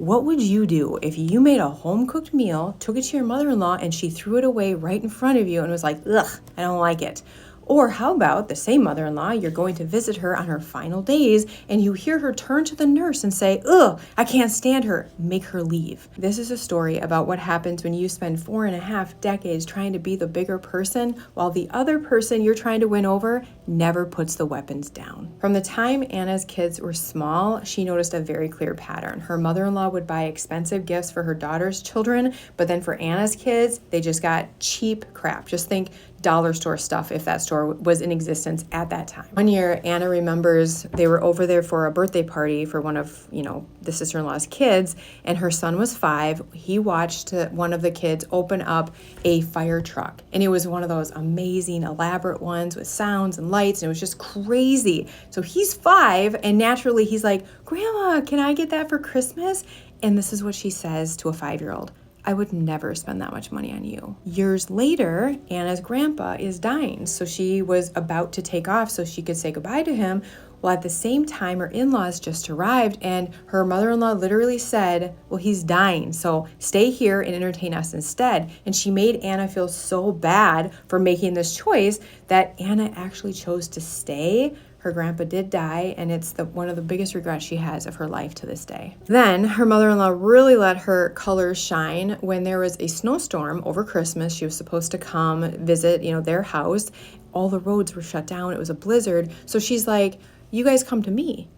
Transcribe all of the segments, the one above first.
What would you do if you made a home-cooked meal, took it to your mother-in-law, and she threw it away right in front of you and was like, ugh, I don't like it? Or how about the same mother-in-law, you're going to visit her on her final days and you hear her turn to the nurse and say, ugh, I can't stand her, make her leave. This is a story about what happens when you spend 4.5 decades trying to be the bigger person while the other person you're trying to win over never puts the weapons down. From the time Anna's kids were small, she noticed a very clear pattern. Her mother-in-law would buy expensive gifts for her daughter's children, but then for Anna's kids, they just got cheap crap. Just think dollar store stuff if that store was in existence at that time. One year, Anna remembers they were over there for a birthday party for one of, the sister-in-law's kids, and her son was 5. He watched one of the kids open up a fire truck, and it was one of those amazing, elaborate ones with sounds and lights, and it was just crazy. So he's 5, and naturally he's like, Grandma, can I get that for Christmas? And this is what she says to a 5-year-old. I would never spend that much money on you. Years later, Anna's grandpa is dying, so she was about to take off so she could say goodbye to him. Well, at the same time, her in-laws just arrived, and her mother-in-law literally said, well, he's dying, so stay here and entertain us instead. And she made Anna feel so bad for making this choice that Anna actually chose to stay. Her grandpa did die, and it's one of the biggest regrets she has of her life to this day. Then her mother-in-law really let her colors shine when there was a snowstorm over Christmas. She was supposed to come visit, their house. All the roads were shut down. It was a blizzard. So she's like, you guys come to me.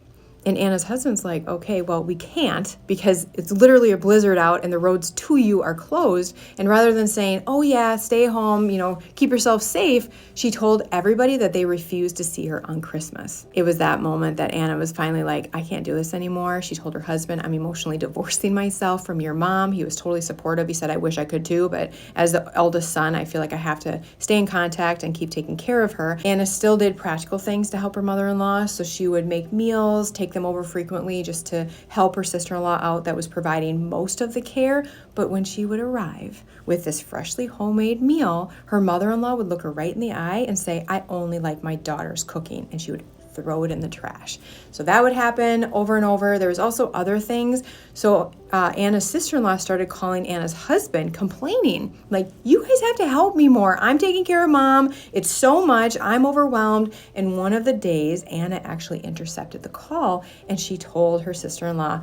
And Anna's husband's like, okay, well, we can't because it's literally a blizzard out and the roads to you are closed. And rather than saying, oh yeah, stay home, keep yourself safe, she told everybody that they refused to see her on Christmas. It was that moment that Anna was finally like, I can't do this anymore. She told her husband, I'm emotionally divorcing myself from your mom. He was totally supportive. He said, I wish I could too, but as the eldest son, I feel like I have to stay in contact and keep taking care of her. Anna still did practical things to help her mother-in-law. So she would make meals, take them over frequently just to help her sister-in-law out that was providing most of the care. But when she would arrive with this freshly homemade meal, her mother-in-law would look her right in the eye and say, I only like my daughter's cooking, and she would throw it in the trash. So that would happen over and over. There was also other things. So Anna's sister-in-law started calling Anna's husband, complaining, like, you guys have to help me more. I'm taking care of mom. It's so much. I'm overwhelmed. And one of the days, Anna actually intercepted the call, and she told her sister-in-law,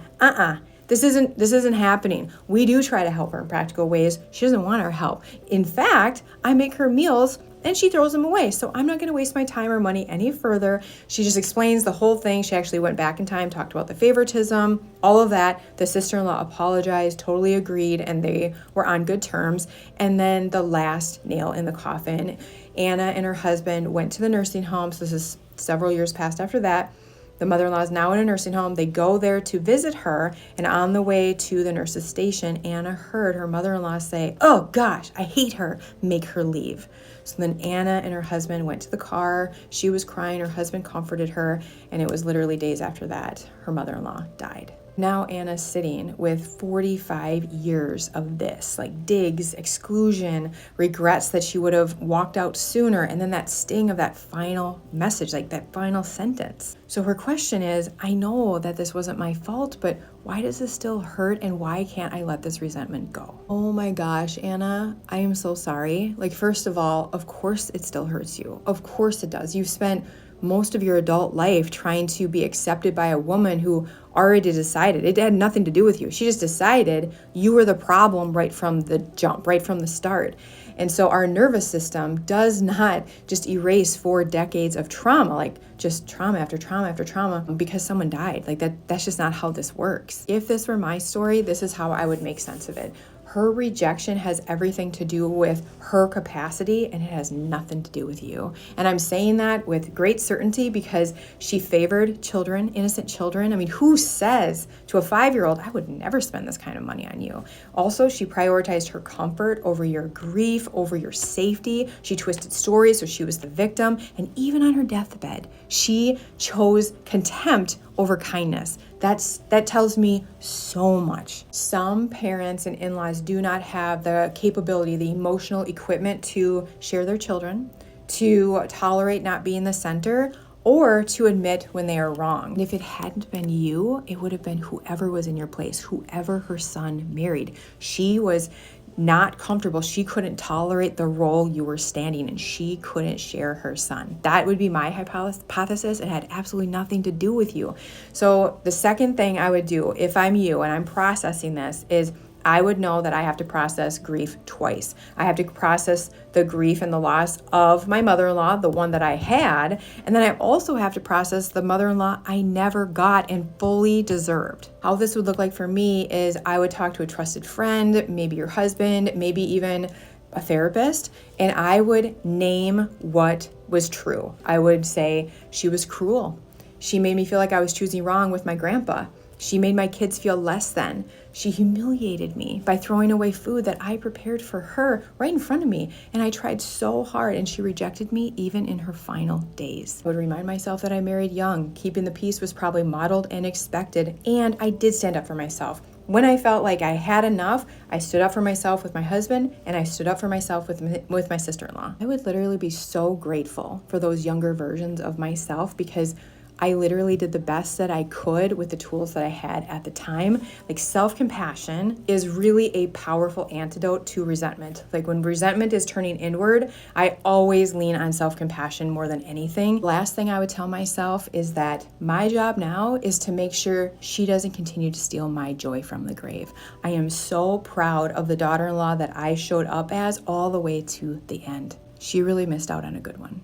this isn't happening. We do try to help her in practical ways. She doesn't want our help. In fact, I make her meals and she throws them away. So I'm not going to waste my time or money any further. She just explains the whole thing. She actually went back in time, talked about the favoritism, all of that. The sister-in-law apologized, totally agreed, and they were on good terms. And then the last nail in the coffin, Anna and her husband went to the nursing home. So this is several years past after that. The mother-in-law is now in a nursing home. They go there to visit her, and on the way to the nurse's station, Anna heard her mother-in-law say, oh gosh, I hate her, make her leave. So then Anna and her husband went to the car. She was crying, her husband comforted her, and it was literally days after that her mother-in-law died. Now Anna's sitting with 45 years of this, like digs, exclusion, regrets that she would have walked out sooner, and then that sting of that final message, like that final sentence. So her question is, I know that this wasn't my fault, but why does this still hurt, and why can't I let this resentment go? Oh my gosh, Anna, I am so sorry. Like, first of all, of course it still hurts you. Of course it does. You've spent most of your adult life trying to be accepted by a woman who already decided. It had nothing to do with you. She just decided you were the problem right from the jump, right from the start. And so our nervous system does not just erase 4 decades of trauma, like just trauma after trauma after trauma because someone died. Like that's just not how this works. If this were my story, this is how I would make sense of it. Her rejection has everything to do with her capacity, and it has nothing to do with you. And I'm saying that with great certainty because she favored children, innocent children. I mean, who says to a 5-year-old, I would never spend this kind of money on you? Also, she prioritized her comfort over your grief, over your safety. She twisted stories so she was the victim. And even on her deathbed, she chose contempt over kindness. That tells me so much. Some parents and in-laws do not have the capability, the emotional equipment to share their children, to tolerate not being the center, or to admit when they are wrong. And if it hadn't been you, it would have been whoever was in your place, whoever her son married. She was not comfortable. She couldn't tolerate the role you were standing in. She couldn't share her son. That would be my hypothesis. It had absolutely nothing to do with you. So the second thing I would do if I'm you and I'm processing this is I would know that I have to process grief twice. I have to process the grief and the loss of my mother-in-law, the one that I had, and then I also have to process the mother-in-law I never got and fully deserved. How this would look like for me is I would talk to a trusted friend, maybe your husband, maybe even a therapist, and I would name what was true. I would say she was cruel. She made me feel like I was choosing wrong with my grandpa. She made my kids feel less than. She humiliated me by throwing away food that I prepared for her right in front of me. And I tried so hard and she rejected me even in her final days. I would remind myself that I married young. Keeping the peace was probably modeled and expected. And I did stand up for myself. When I felt like I had enough, I stood up for myself with my husband and I stood up for myself with my sister-in-law. I would literally be so grateful for those younger versions of myself because I literally did the best that I could with the tools that I had at the time. Like self-compassion is really a powerful antidote to resentment. Like when resentment is turning inward, I always lean on self-compassion more than anything. Last thing I would tell myself is that my job now is to make sure she doesn't continue to steal my joy from the grave. I am so proud of the daughter-in-law that I showed up as all the way to the end. She really missed out on a good one.